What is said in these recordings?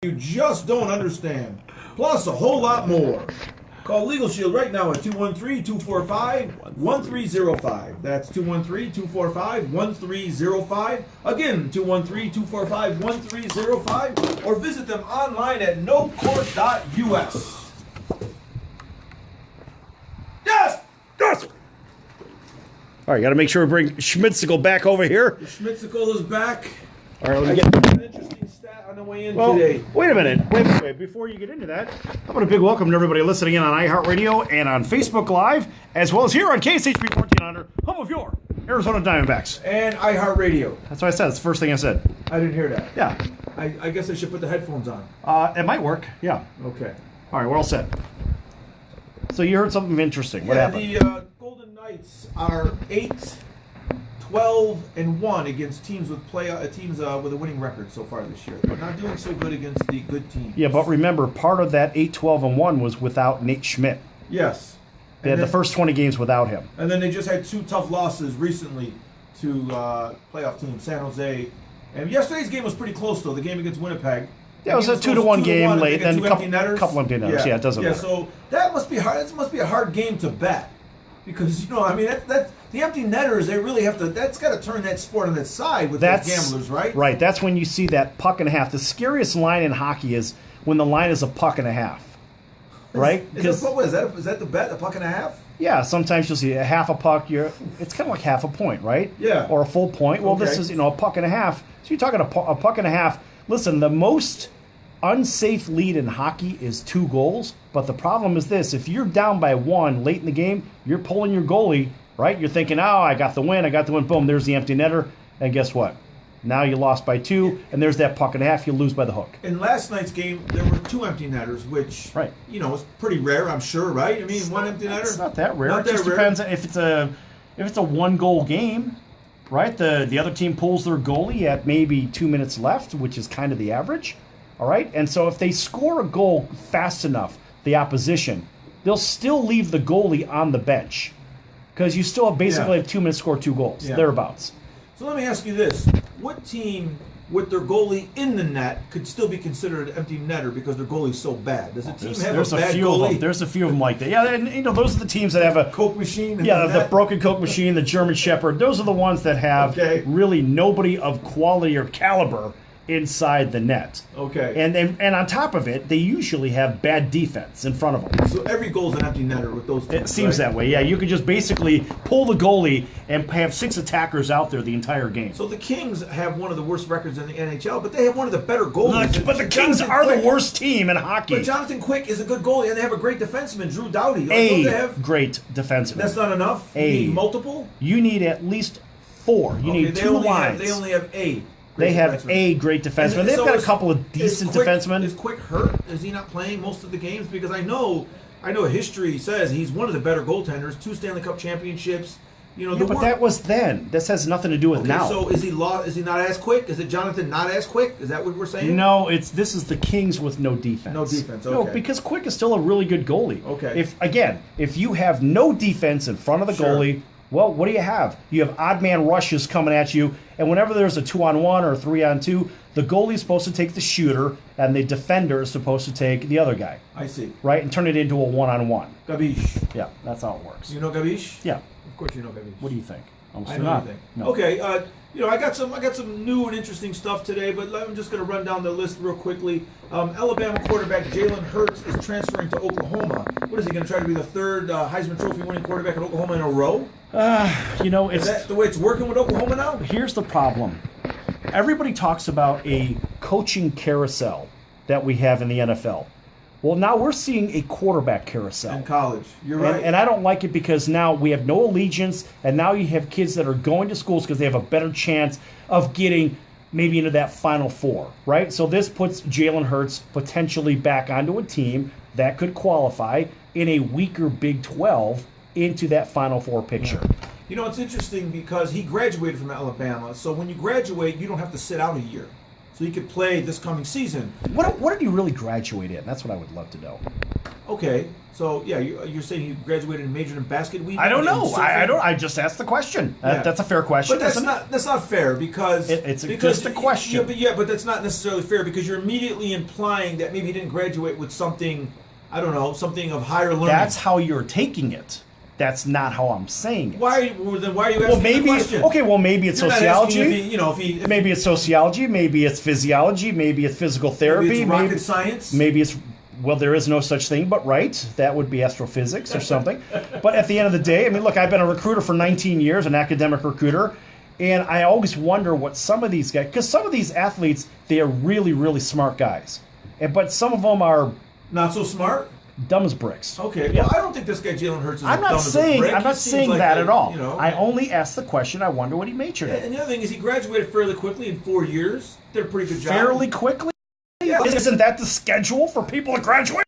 You just don't understand. Plus a whole lot more. Call Legal Shield right now at 213-245-1305. That's 213-245-1305. Again, 213-245-1305. Or visit them online at nocourt.us. Yes! Yes! All right, got to make sure we bring Schmitzicle back over here. The Schmitzicle is back. All right, let me An get... interesting stat on the way in today. Wait a minute. Wait. Before you get into that, how about a big welcome to everybody listening in on iHeartRadio and on Facebook Live, as well as here on KSHP 1400, home of your Arizona Diamondbacks. And iHeartRadio. That's what I said. That's the first thing I said. I didn't hear that. Yeah. I guess I should put the headphones on. It might work. Yeah. Okay. All right, we're all set. So you heard something interesting. What happened? The Golden Knights are 8-12-1 against teams with with a winning record so far this year. They're not doing so good against the good teams. Yeah, but remember, part of that 8-12-1 was without Nate Schmidt. Yes. They had the first 20 games without him. And then they just had two tough losses recently to playoff teams, San Jose. And yesterday's game was pretty close, though, the game against Winnipeg. Yeah, it was a 2-1 game late, then a couple empty netters. Yeah, it doesn't matter. So that must be hard. That must be a hard game to bet. Because, that's the empty netters, they really have to, that's got to turn that sport on its side with those gamblers, right? Right. That's when you see that puck and a half. The scariest line in hockey is when the line is a puck and a half. Right? Is that the bet, a puck and a half? Yeah, sometimes you'll see a half a puck. It's kind of like half a point, right? Yeah. Or a full point. Well, This is, a puck and a half. So you're talking a puck and a half. Listen, the most unsafe lead in hockey is 2 goals. But the problem is this. If you're down by 1 late in the game, you're pulling your goalie, right? You're thinking, I got the win. Boom, there's the empty netter. And guess what? Now you lost by 2, and there's that puck and a half. You lose by the hook. In last night's game, there were 2 empty netters, which, is pretty rare, I'm sure, right? I mean, one empty netter. It's not that rare. It just depends if it's a 1-goal game, right? The other team pulls their goalie at maybe 2 minutes left, which is kind of the average, all right? And so if they score a goal fast enough, the opposition, they'll still leave the goalie on the bench because you still have basically have 2 minutes to score 2 goals, thereabouts. So let me ask you this. What team with their goalie in the net could still be considered an empty netter because their goalie's so bad? Does a team have a bad goalie? There's a few of them like that. Yeah, and those are the teams that have a Coke machine. The broken Coke machine, the German Shepherd. Those are the ones that have really nobody of quality or caliber inside the net. Okay. And on top of it, they usually have bad defense in front of them. So every goal's an empty netter with those teams, It seems that way, yeah. You could just basically pull the goalie and have 6 attackers out there the entire game. So the Kings have one of the worst records in the NHL, but they have one of the better goalies. But the Kings are the worst team in hockey. But Jonathan Quick is a good goalie, and they have a great defenseman, Drew Doughty. Great defenseman. That's not enough? You need multiple? You need at least 4. You need 2 lines. They only have a great defenseman. They've got a couple of decent defensemen. Is Quick hurt? Is he not playing most of the games? Because I know history says he's one of the better goaltenders. 2 Stanley Cup championships. But that was then. This has nothing to do with now. So is he not as quick? Is it Jonathan not as quick? Is that what we're saying? No, this is the Kings with no defense. No defense. Okay. No, because Quick is still a really good goalie. Okay. If you have no defense in front of the goalie. Well, what do you have? You have odd man rushes coming at you, and whenever there's a 2-on-1 or a 3-on-2, the goalie's supposed to take the shooter, and the defender is supposed to take the other guy. I see. Right, and turn it into a 1-on-1. Gabish. Yeah, that's how it works. You know Gabish? Yeah. Of course you know Gabish. What do you think? I know nothing. No. Okay, I got some new and interesting stuff today, but I'm just going to run down the list real quickly. Alabama quarterback Jalen Hurts is transferring to Oklahoma. What is he going to try to be the 3rd Heisman Trophy winning quarterback in Oklahoma in a row? Is that the way it's working with Oklahoma now? Here's the problem. Everybody talks about a coaching carousel that we have in the NFL. Well, now we're seeing a quarterback carousel. In college. You're right. And I don't like it because now we have no allegiance, and now you have kids that are going to schools because they have a better chance of getting maybe into that Final Four, right? So this puts Jalen Hurts potentially back onto a team that could qualify in a weaker Big 12 into that Final Four picture. Yeah. It's interesting because he graduated from Alabama, so when you graduate, you don't have to sit out a year. So he could play this coming season. What did he really graduate in? That's what I would love to know. Okay, so yeah, you're saying you graduated and majored in basket weaving? I don't and know. surfing? I don't. I just asked the question. Yeah. That's a fair question. But that's not fair because it's because just a question. But that's not necessarily fair because you're immediately implying that maybe he didn't graduate with something, I don't know, something of higher learning. That's how you're taking it. That's not how I'm saying it. Why are you asking the question? Okay, well maybe it's You're not sociology. asking if he Maybe it's sociology. Maybe it's physiology. Maybe it's physical therapy. Maybe it's rocket science. Maybe it's, well, there is no such thing, but right. That would be astrophysics or something. But at the end of the day, I mean, look, I've been a recruiter for 19 years, an academic recruiter, and I always wonder what some of these guys, because some of these athletes, they are really, really smart guys. But some of them are not so smart. Dumb as bricks. Okay, yeah. well, I don't think this guy Jalen Hurts is I'm not dumb saying, as a brick. I'm not He seems saying like that at all. You know, I only asked the question. I wonder what he majored in. and the other thing is he graduated fairly quickly in 4 years. Did a pretty good job. Fairly quickly? Yeah. Isn't that the schedule for people to graduate?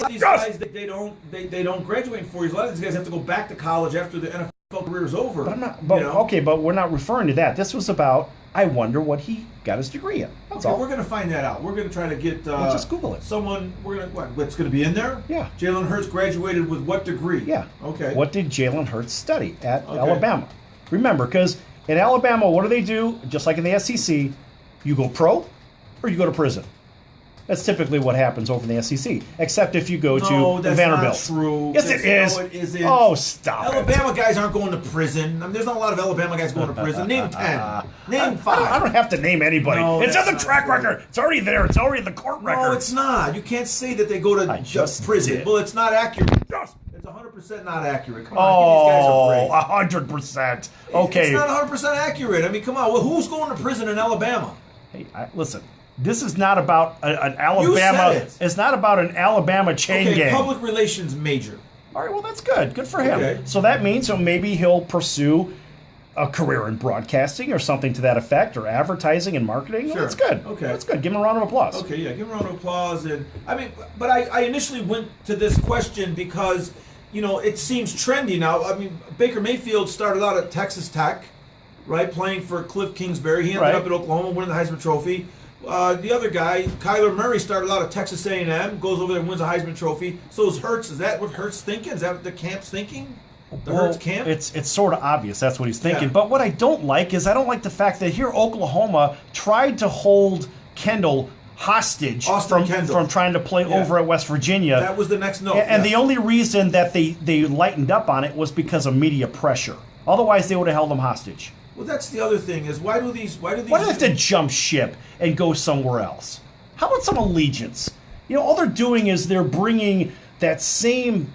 These guys, they don't graduate in 4 years. A lot of these guys have to go back to college after the NFL career is over. But I'm not. But, okay, but we're not referring to that. This was about. I wonder what he got his degree in. That's all. We're going to find that out. We're going to try to get. We'll just Google it. Someone. We're going to. What's going to be in there? Yeah. Jalen Hurts graduated with what degree? Yeah. Okay. What did Jalen Hurts study at Alabama? Remember, because in Alabama, what do? Just like in the SEC, you go pro or you go to prison. That's typically what happens over in the SEC, except if you go to that's Vanderbilt. Not true. Yes, it is. No, it isn't. Oh, stop Alabama guys aren't going to prison. I mean, there's not a lot of Alabama guys going to prison. Name 10. Name 5. I don't have to name anybody. No, it's that's on the not track true. record. It's already there. It's already in the court record. No, it's not. You can't say that they go to just prison. did. Well, it's not accurate. Yes. It's 100% not accurate. Come on, give these guys a break. 100%. Okay. It's not 100% accurate. I mean, come on. Well, who's going to prison in Alabama? Hey, listen. This is not about an Alabama. You said it. It's not about an Alabama chain gang. Public relations major. All right, well, that's good. Good for him. Okay. So that means maybe he'll pursue a career in broadcasting or something to that effect, or advertising and marketing. Sure. Well, that's good. Okay. That's good. Give him a round of applause. Okay, yeah, give him a round of applause. And I mean, but I initially went to this question because, it seems trendy now. I mean, Baker Mayfield started out at Texas Tech, right, playing for Cliff Kingsbury. He ended up at Oklahoma, winning the Heisman Trophy. The other guy, Kyler Murray, started out at Texas A&M, goes over there and wins a Heisman Trophy. So is Hurts. Is that what Hurts thinking? Is that what the camp's thinking? The Hurts camp? It's sort of obvious that's what he's thinking. Yeah. But what I don't like is I don't like the fact that here Oklahoma tried to hold Kendall hostage from trying to play over at West Virginia. That was the next note. And the only reason that they lightened up on it was because of media pressure. Otherwise, they would have held him hostage. Well, that's the other thing is why do these Why do they have to jump ship and go somewhere else? How about some allegiance? All they're doing is they're bringing that same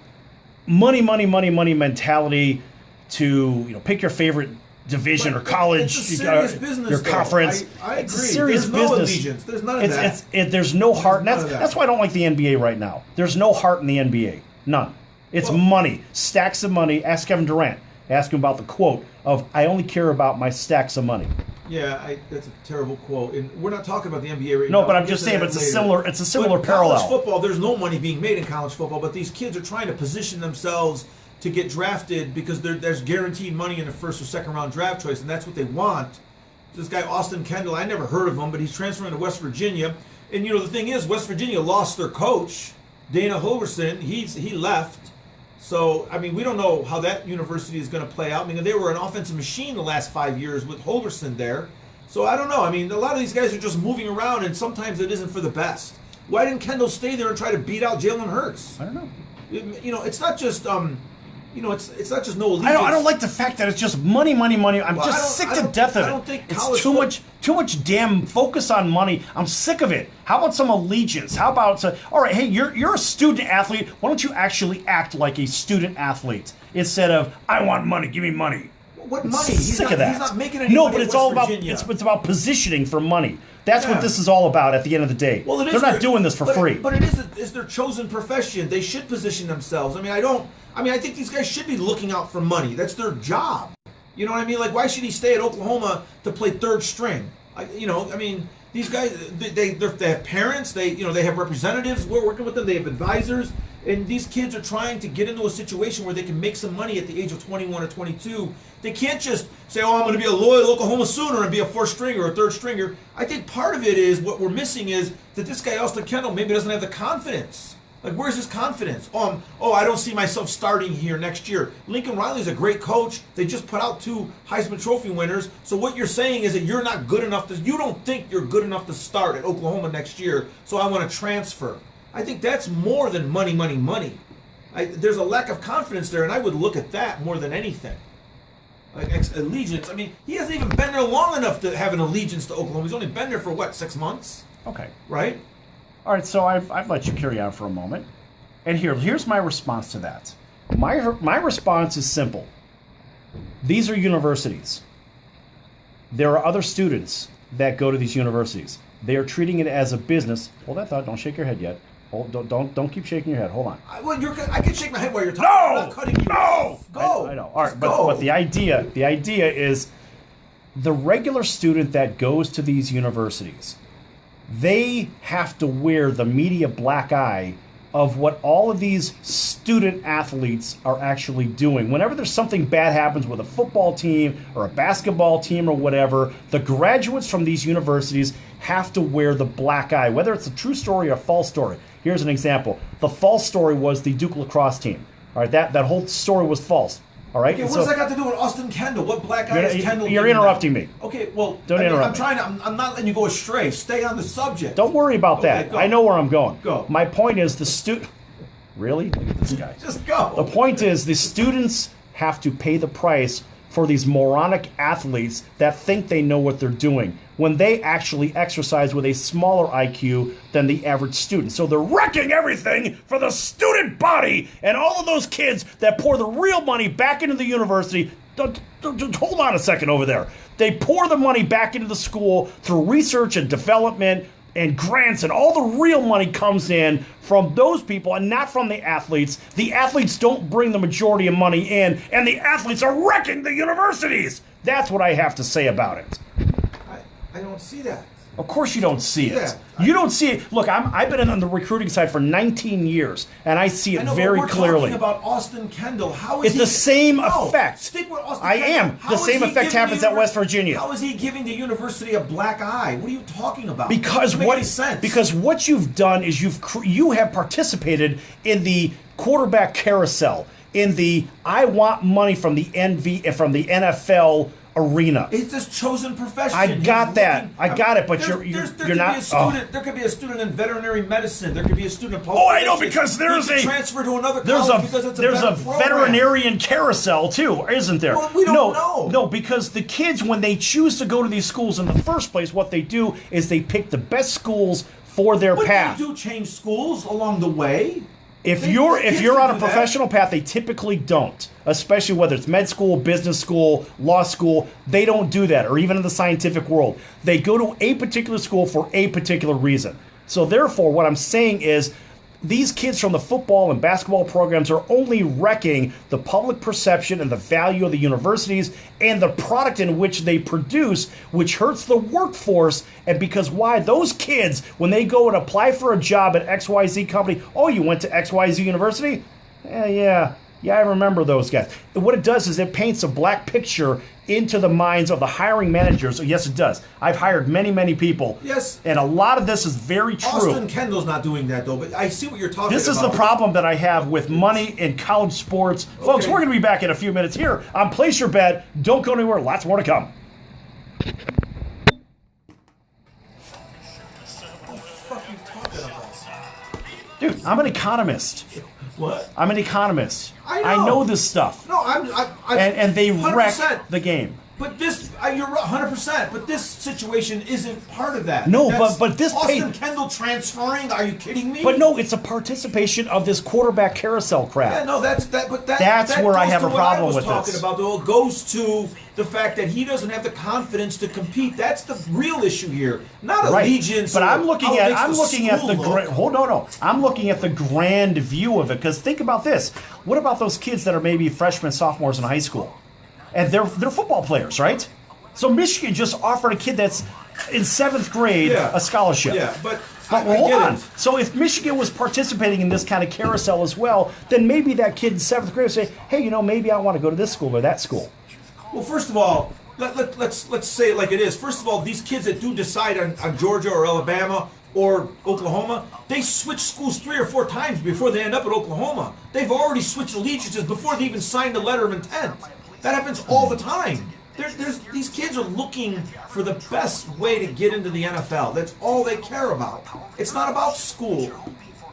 money mentality to pick your favorite division or college, it's a serious business, your conference. I agree. It's a serious There's business. No allegiance. There's none of that. There's no heart. None of That's why I don't like the NBA right now. There's no heart in the NBA. None. It's money, stacks of money. Ask Kevin Durant. Ask him about the quote of "I only care about my stacks of money." Yeah, that's a terrible quote, and we're not talking about the NBA right now. No, but I'm just saying, it's a similar parallel. College football, there's no money being made in college football, but these kids are trying to position themselves to get drafted because there's guaranteed money in the first or second round draft choice, and that's what they want. This guy Austin Kendall, I never heard of him, but he's transferring to West Virginia, and the thing is, West Virginia lost their coach, Dana Holgorsen. He left. So, I mean, we don't know how that university is going to play out. I mean, they were an offensive machine the last 5 years with Holgorsen there. So, I don't know. I mean, a lot of these guys are just moving around, and sometimes it isn't for the best. Why didn't Kendall stay there and try to beat out Jalen Hurts? I don't know. It's not just, it's not just no allegiance. I don't like the fact that it's just money. I'm just sick to death of it. I don't think it's too much damn focus on money. I'm sick of it. How about some allegiance? How about all right? Hey, you're a student athlete. Why don't you actually act like a student athlete instead of I want money, give me money? What money? Sick of that. He's not making any money. No, but it's all about it's about positioning for money. That's what this is all about at the end of the day. Well, they're not doing this for free. But it is their chosen profession. They should position themselves. I think these guys should be looking out for money. That's their job. You know what I mean? Like, why should he stay at Oklahoma to play third string? These guys, they have parents. They have representatives. We're working with them. They have advisors. And these kids are trying to get into a situation where they can make some money at the age of 21 or 22. They can't just say, I'm going to be a loyal Oklahoma Sooner and be a fourth stringer or a third stringer. I think part of it is what we're missing is that this guy, Austin Kendall, maybe doesn't have the confidence. Like, where's his confidence? I don't see myself starting here next year. Lincoln Riley's a great coach. They just put out 2 Heisman Trophy winners. So what you're saying is that you're not good enough you don't think you're good enough to start at Oklahoma next year, so I want to transfer. I think that's more than money. There's a lack of confidence there, and I would look at that more than anything. Like allegiance. I mean, he hasn't even been there long enough to have an allegiance to Oklahoma. He's only been there for, 6 months? Okay. Right? All right, so I've let you carry on for a moment. And here's my response to that. My response is simple. These are universities. There are other students that go to these universities. They are treating it as a business. Hold that thought. Don't shake your head yet. Don't keep shaking your head. Hold on. I can shake my head while you're talking. No! I'm not cutting you off. Go. I know. All right, but the idea is the regular student that goes to these universities, they have to wear the media black eye of what all of these student athletes are actually doing. Whenever there's something bad happens with a football team or a basketball team or whatever, the graduates from these universities have to wear the black eye, whether it's a true story or a false story. Here's an example. The false story was the Duke lacrosse team. All right, that whole story was false. All right. Okay, what does that got to do with Austin Kendall? What black eye is Kendall? You're interrupting me. Okay, well, don't interrupt. I'm not letting you go astray. Stay on the subject. Don't worry about that. Go. I know where I'm going. Go. My point is the student. Really? Look at this guy. Just go. The point is the students have to pay the price for these moronic athletes that think they know what they're doing when they actually exercise with a smaller IQ than the average student. So they're wrecking everything for the student body and all of those kids that pour the real money back into the university. Hold on a second over there. They pour the money back into the school through research and development and grants, and all the real money comes in from those people and not from the athletes. The athletes don't bring the majority of money in, and the athletes are wrecking the universities. That's what I have to say about it. I don't see that. Of course you don't see it. Yeah, you don't see it. Look, I've been on the recruiting side for 19 years, and I see it very clearly. We're talking about Austin Kendall. How is it's the same effect. Stick with Austin I Kendall. am. The same effect happens at West Virginia. How is he giving the university a black eye? What are you talking about? Because what you've done is you have participated in the quarterback carousel, in the I want money from the NFL arena. It's his chosen profession. I got it, but you're not. There could be a student in veterinary medicine. There could be a student in public. Oh, I know, because there's a transfer to another college because it's there's a veterinarian carousel too, isn't there? Well, we don't know. No, because the kids, when they choose to go to these schools in the first place, what they do is they pick the best schools for their path. They do change schools along the way. If you're on a professional path, they typically don't. Especially whether it's med school, business school, law school, they don't do that. Or even in the scientific world, they go to a particular school for a particular reason. So therefore, what I'm saying is, these kids from the football and basketball programs are only wrecking the public perception and the value of the universities and the product in which they produce, which hurts the workforce. And because why? Those kids, when they go and apply for a job at XYZ company, oh, you went to XYZ University? Yeah, I remember those guys. And what it does is it paints a black picture into the minds of the hiring managers. Yes, it does. I've hired many, many people. Yes. And a lot of this is very true. Austin Kendall's not doing that, though, but I see what you're talking about. This is the problem that I have with money in college sports. Okay. Folks, we're going to be back in a few minutes here on Place Your Bet. Don't go anywhere. Lots more to come. What the fuck are you talking about? Dude, I'm an economist. What? I'm an economist. I know this stuff. No, and they 100%. wreck the game. But this, you're 100%. But this situation isn't part of that. No, but this Austin Kendall transferring. Are you kidding me? But no, it's a participation of this quarterback carousel crap. Yeah, no, that's that. But that's where I have a problem with this. Talking about though, it goes to the fact that he doesn't have the confidence to compete. That's the real issue here, not allegiance. But I'm looking at the I'm looking at the grand view of it, because think about this. What about those kids that are maybe freshmen, sophomores in high school? And they're football players, right? So Michigan just offered a kid that's in 7th grade a scholarship. Yeah, but hold on. So if Michigan was participating in this kind of carousel as well, then maybe that kid in 7th grade would say, hey, maybe I want to go to this school or that school. Well, first of all, let's say it like it is. First of all, these kids that do decide on Georgia or Alabama or Oklahoma, they switch schools 3 or 4 times before they end up at Oklahoma. They've already switched allegiances before they even signed a letter of intent. That happens all the time. These kids are looking for the best way to get into the NFL. That's all they care about. It's not about school.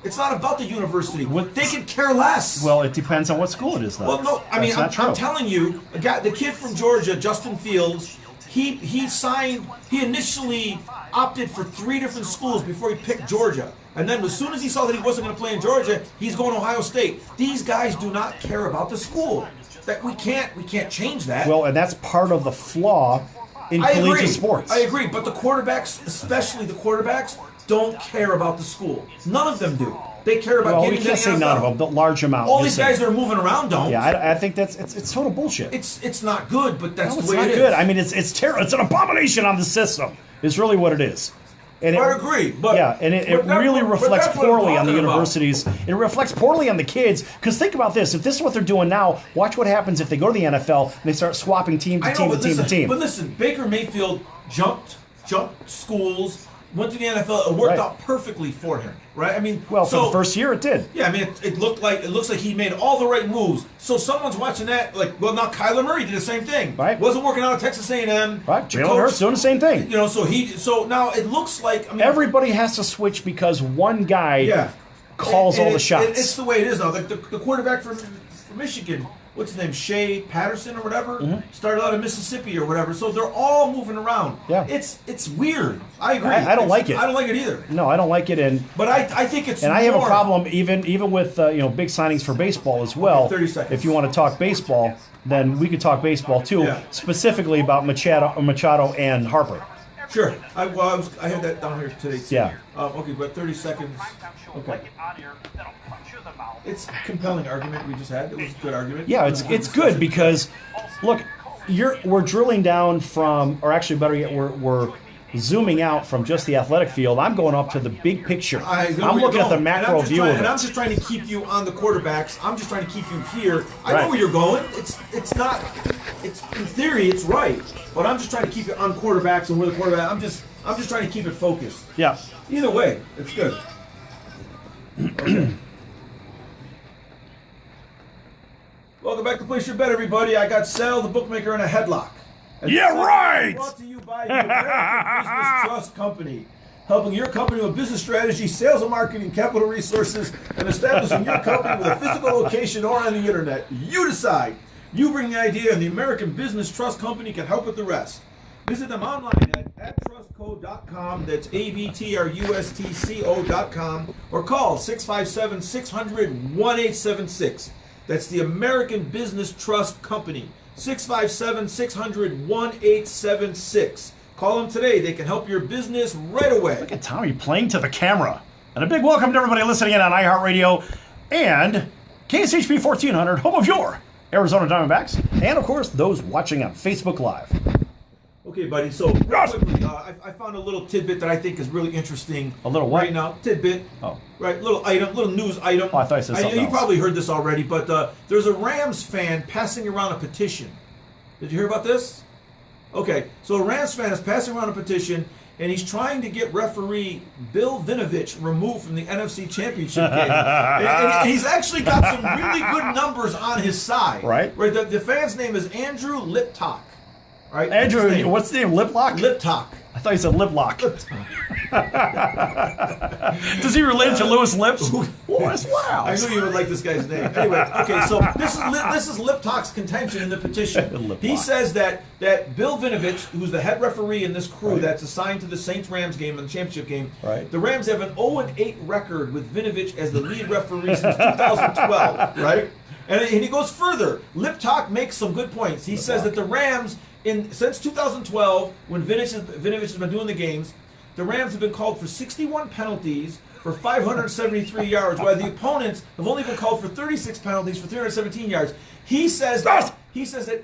It's not about the university. They can care less. Well, it depends on what school it is, though. Well, no, I mean, I'm telling you, the kid from Georgia, Justin Fields, he initially opted for 3 different schools before he picked Georgia. And then as soon as he saw that he wasn't going to play in Georgia, he's going to Ohio State. These guys do not care about the school. That we can't change that. Well, and that's part of the flaw in collegiate sports. I agree, but the quarterbacks, especially the quarterbacks, don't care about the school. None of them do. They care about getting to the NFL. Say none of them, the large amount. All these guys that are moving around don't. Yeah, I think it's total bullshit. It's not good, but that's the way it is. It's not good. I mean, it's terrible. It's an abomination on the system. It's really what it is. And I agree, but it really reflects poorly on the universities. It reflects poorly on the kids. Because think about this: if this is what they're doing now, watch what happens if they go to the NFL and they start swapping team to team. But listen, Baker Mayfield jumped schools, went to the NFL. It worked out perfectly for him, right? I mean, for the first year, it did. Yeah, I mean, it looks like he made all the right moves. So someone's watching that, like, well, now Kyler Murray did the same thing. Right, wasn't working out at Texas A&M. Right, Jalen Hurts doing the same thing. You know, so now it looks like everybody has to switch because one guy calls all the shots. It's the way it is now. Like the quarterback from Michigan. What's his name? Shea Patterson or whatever? Started out in Mississippi or whatever. So they're all moving around. Yeah. It's weird. I agree. I don't like it. I don't like it either. No, I don't like it. But I think it's I have a problem even with big signings for baseball as well. Okay, 30 seconds. If you want to talk baseball, then we could talk baseball too, specifically about Machado and Harper. Sure. I had that down here today too. Yeah. Okay, but 30 seconds. Okay. It's a compelling argument we just had. It was a good argument. Yeah, it's good because, look, we're drilling down from, or actually better yet, we're zooming out from just the athletic field. I'm going up to the big picture. I'm looking at the macro view of it. And I'm just trying to keep you on the quarterbacks. I'm just trying to keep you here. I know where you're going. It's not. It's in theory it's right, but I'm just trying to keep it on quarterbacks and where the quarterback. I'm just trying to keep it focused. Yeah. Either way, it's good. Okay. Welcome back to Place Your Bet, everybody. I got Sal the Bookmaker in a headlock. Right! Brought to you by the American Business Trust Company, helping your company with business strategy, sales and marketing, capital resources, and establishing your company with a physical location or on the internet. You decide. You bring the idea, and the American Business Trust Company can help with the rest. Visit them online at trustco.com. That's ABTRUSTCO.com, or call 657-600-1876. That's the American Business Trust Company. 657-600-1876. Call them today. They can help your business right away. Look at Tommy playing to the camera. And a big welcome to everybody listening in on iHeartRadio and KSHP 1400, home of your Arizona Diamondbacks, and, of course, those watching on Facebook Live. Okay, buddy, so real quickly, I found a little tidbit that I think is really interesting. A little what? Right now. Tidbit. Oh. Right, little news item. Oh, I thought you said something else. You probably heard this already, but there's a Rams fan passing around a petition. Did you hear about this? Okay, so a Rams fan is passing around a petition, and he's trying to get referee Bill Vinovich removed from the NFC Championship game. and he's actually got some really good numbers on his side. Right. The fan's name is Andrew Liptock. Right? Andrew, what's the name? Liplock? Liptock. I thought you said Liplock. Does he relate to Louis Lips? Wow. I knew you would like this guy's name. Anyway, okay, so this is Liptock's contention in the petition. He says that Bill Vinovich, who's the head referee in this crew that's assigned to the Saints-Rams game and the championship game, the Rams have an 0-8 record with Vinovich as the lead referee since 2012, right? And he goes further. Liptock makes some good points. He says that the Rams, since 2012, when Vinovich has been doing the games, the Rams have been called for 61 penalties for 573 yards, while the opponents have only been called for 36 penalties for 317 yards. He says that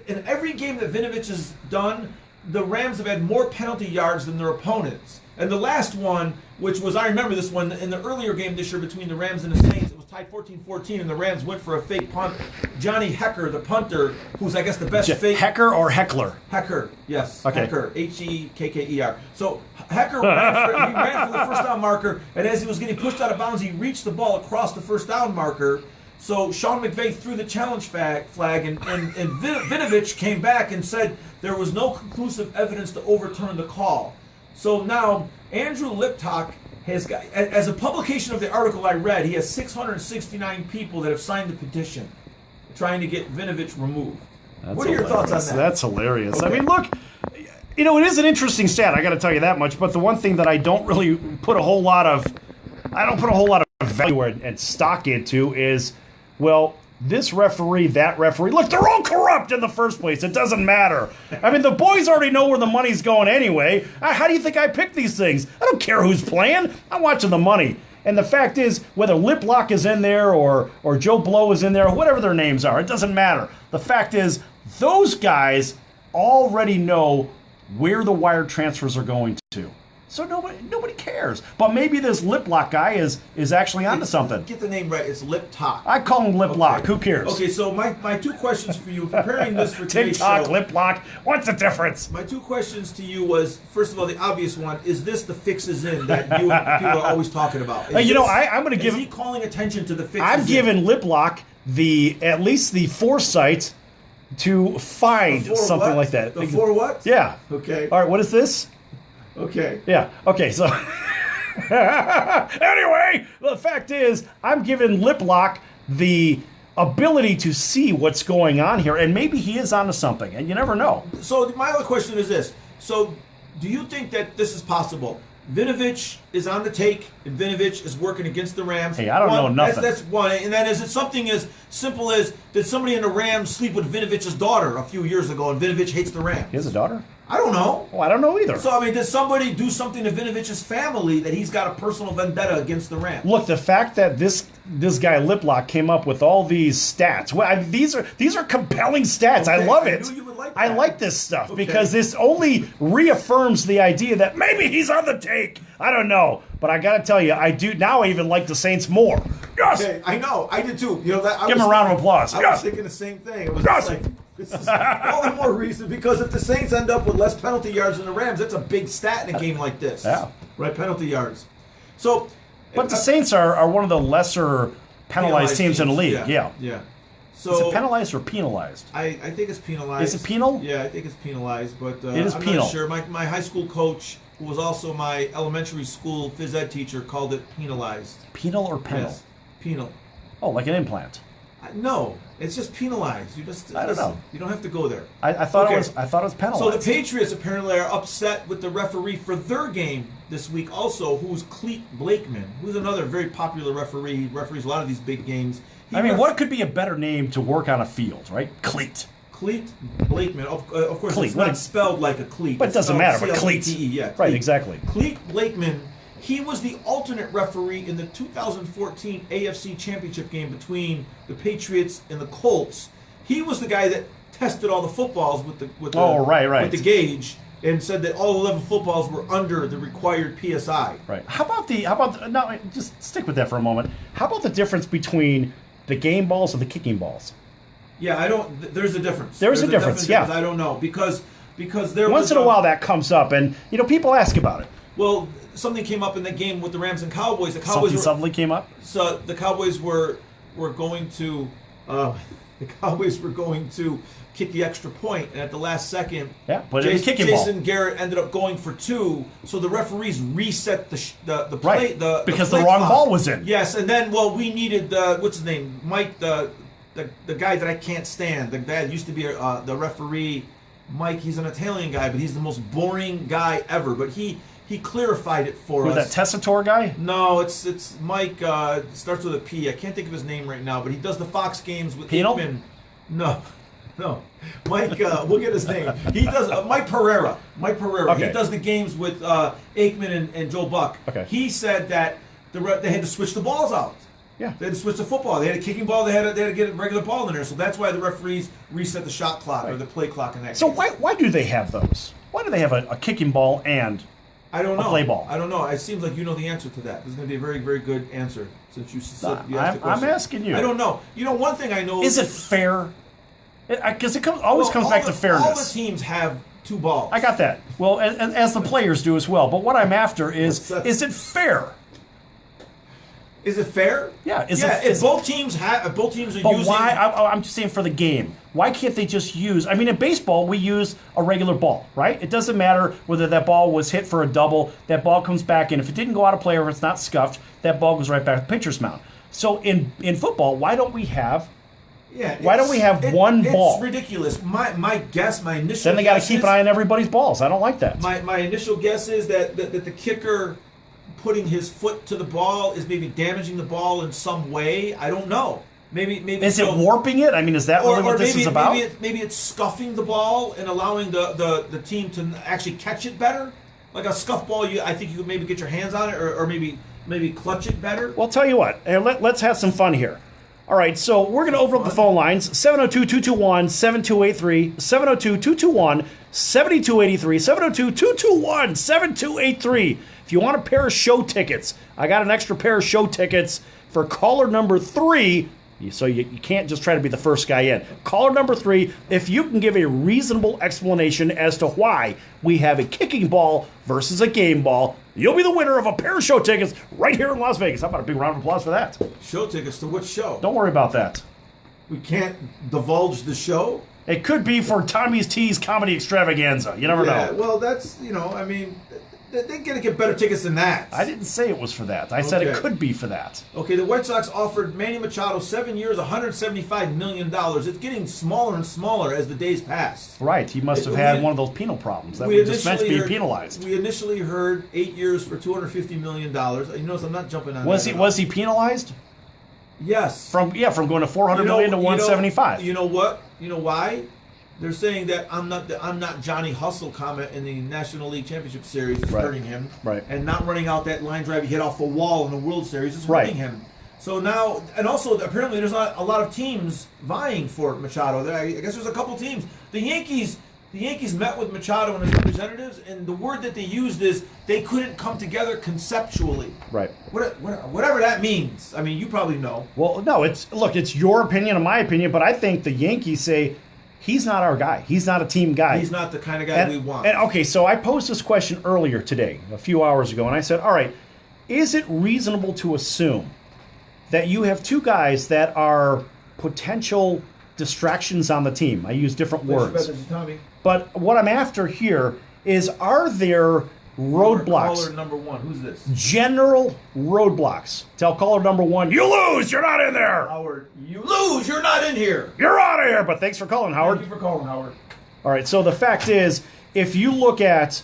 in every game that Vinovich has done, the Rams have had more penalty yards than their opponents. And the last one, which was, I remember this one, in the earlier game this year between the Rams and the Saints. It was tied 14-14, and the Rams went for a fake punt. Johnny Hecker, the punter, who's, I guess, the best fake... Hecker or Heckler? Hecker, yes. Okay. Hecker, Hekker. So Hecker ran for the first down marker, and as he was getting pushed out of bounds, he reached the ball across the first down marker. So Sean McVay threw the challenge flag, and Vinovich came back and said there was no conclusive evidence to overturn the call. So now Andrew Liptak has got, as a publication of the article I read, he has 669 people that have signed the petition trying to get Vinovich removed. What are your thoughts on that? That's hilarious. Okay. I mean, look, it is an interesting stat. I got to tell you that much. But the one thing that I don't really put a whole lot of value and stock into is, well, this referee, that referee. Look, they're all corrupt in the first place. It doesn't matter. I mean, the boys already know where the money's going anyway. How do you think I pick these things? I don't care who's playing. I'm watching the money. And the fact is, whether Liplock is in there or Joe Blow is in there, or whatever their names are, it doesn't matter. The fact is, those guys already know where the wire transfers are going to. So nobody cares. But maybe this Liplock guy is actually onto something. Get the name right. It's Liptak. I call him Liplock. Okay. Who cares? Okay, so my two questions for you, preparing this for today's TikTok, show. Liplock. What's the difference? My two questions to you was, first of all, the obvious one, is this the fixes in that you and people are always talking about? I'm going to give... Is he calling attention to the fixes I'm in? giving Liplock at least the foresight to find Before something what? like that. Before what? Yeah. Okay. All right, what is this? Okay. Yeah. Okay, so... Anyway, the fact is, I'm giving Liplock the ability to see what's going on here, and maybe he is onto something, and you never know. So my other question is this. So do you think that this is possible? Vinovich is on the take, and Vinovich is working against the Rams. Hey, I don't know nothing. That's one. And then is it something as simple as, did somebody in the Rams sleep with Vinovich's daughter a few years ago, and Vinovich hates the Rams? He has a daughter? I don't know. Oh, I don't know either. So, I mean, did somebody do something to Vinovich's family that he's got a personal vendetta against the Rams? Look, the fact that this guy Liplock came up with all these stats. Well, these are compelling stats. Okay, I love I it. knew you would like I that. like this stuff Okay. because this only reaffirms the idea that maybe he's on the take. I don't know, but I got to tell you, I do now. I even like the Saints more. Yes. Okay, I know. I did too. You know that. Give him a round of applause. I Yes. was thinking the same thing. It was Yes. just like, this is all the more reason because if the Saints end up with less penalty yards than the Rams, that's a big stat in a game like this. Yeah. Right, penalty yards. So, But the Saints are one of the lesser penalized teams in the league. Yeah. Yeah. Is So it penalized or penalized? I think it's penalized. Is it penal? Yeah, I think it's penalized, but It is I'm penal. not sure. My high school coach, who was also my elementary school phys ed teacher, called it penalized. Penal or penal? Yes, penal. Oh, like an implant. No, it's just penalized. You just I don't know. You don't have to go there. I thought Okay. it was penalized. So the Patriots apparently are upset with the referee for their game this week also, who's Cleet Blakeman, who's another very popular referee. He referees a lot of these big games. What could be a better name to work on a field, right? Cleat. Cleet Blakeman. Of course, Cleat. it's not spelled like a cleat. But it It's doesn't spelled matter, but cleats. C-L-E-T-E, yeah, Right, cleat. exactly. Cleet Blakeman, he was the alternate referee in the 2014 AFC Championship game between the Patriots and the Colts. He was the guy that tested all the footballs with the with the gauge and said that all 11 footballs were under the required PSI. Right. How about no, just stick with that for a moment. How about the difference between the game balls and the kicking balls? Yeah, there's a difference. There's a difference, definite yeah. I don't know because there Once was in a while that comes up, and people ask about it. Well, something came up in the game with the Rams and Cowboys. Something suddenly came up. So the Cowboys were going to kick the extra point, and at the last second, but it was kicking ball. Jason Garrett ended up going for 2. So the referees reset the play Right, because play the wrong clock. ball was in. Yes, and then we needed what's his name, Mike, the guy that I can't stand. The guy that used to be the referee. Mike, he's an Italian guy, but he's the most boring guy ever. But he clarified it for us. That Tessitore guy? No, it's Mike. Starts with a P. I can't think of his name right now, but he does the Fox games with Penal? Aikman. No. Mike, we'll get his name. He does Mike Pereira. Okay. He does the games with Aikman and Joe Buck. Okay. He said that they had to switch the balls out. Yeah. They had to switch the football. They had a kicking ball. They had to get a regular ball in there. So that's why the referees reset the shot clock or the play clock in that So game. why do they have those? Why do they have a kicking ball and I don't know. play ball? I don't know. It seems like you know the answer to that. This is going to be a very, very good answer since you said you asked the question. I'm asking you. I don't know. You know, one thing I know is it fair? Because it always comes back to fairness. All the teams have 2 balls. I got that. Well, as the players do as well. But what I'm after is it fair? Is it fair? Yeah. If both teams are using. But why? I'm just saying for the game. Why can't they just use? I mean, in baseball, we use a regular ball, right? It doesn't matter whether that ball was hit for a double. That ball comes back in. If it didn't go out of play or if it's not scuffed, that ball goes right back to the pitcher's mound. So in football, why don't we have? Yeah. Why don't we have one ball? It's ridiculous. My initial. Then they got to keep an eye on everybody's balls. I don't like that. My initial guess is that the kicker putting his foot to the ball is maybe damaging the ball in some way. I don't know. Maybe is it warping it? I mean, is that really what this is about? Maybe it's scuffing the ball and allowing the team to actually catch it better. Like a scuff ball, I think you could maybe get your hands on it or maybe clutch it better. Well, I'll tell you what. Let's have some fun here. All right, so we're going to open up the phone lines, 702-221-7283, 702-221-7283, 702-221-7283. If you want a pair of show tickets, I got an extra pair of show tickets for caller number 3, so you can't just try to be the first guy in. Caller number 3, if you can give a reasonable explanation as to why we have a kicking ball versus a game ball, you'll be the winner of a pair of show tickets right here in Las Vegas. How about a big round of applause for that? Show tickets to which show? Don't worry about that. We can't divulge the show? It could be for Tommy's Tees Comedy Extravaganza. You never know. Yeah, well, that's, I mean, they're going to get better tickets than that. I didn't say it was for that. I said it could be for that. Okay, the White Sox offered Manny Machado 7 years, $175 million. It's getting smaller and smaller as the days pass. Right. He must have had one of those penal problems that we just meant to be penalized. We initially heard 8 years for $250 million. You notice I'm not jumping on that. Was he penalized? Yes. From going to $400 million to $175. You know what? You know why? They're saying that I'm not Johnny Hustle comment in the National League Championship Series is hurting him. Right. And not running out that line drive he hit off the wall in the World Series is hurting him. So now, and also apparently there's not a lot of teams vying for Machado. I guess there's a couple teams. The Yankees met with Machado and his representatives, and the word that they used is they couldn't come together conceptually. Right. Whatever that means. I mean, you probably know. Well, no, it's your opinion and my opinion, but I think the Yankees say, he's not our guy. He's not a team guy. He's not the kind of guy we want. And okay, so I posed this question earlier today, a few hours ago, and I said, all right, is it reasonable to assume that you have 2 guys that are potential distractions on the team? I use different words. But what I'm after here is, are there roadblocks? Caller number 1, who's this? General roadblocks. Tell caller number 1, you lose, you're not in there. Howard, you lose, you're not in here. You're out of here, but thanks for calling, Howard. Thank you for calling, Howard. All right, so the fact is, if you look at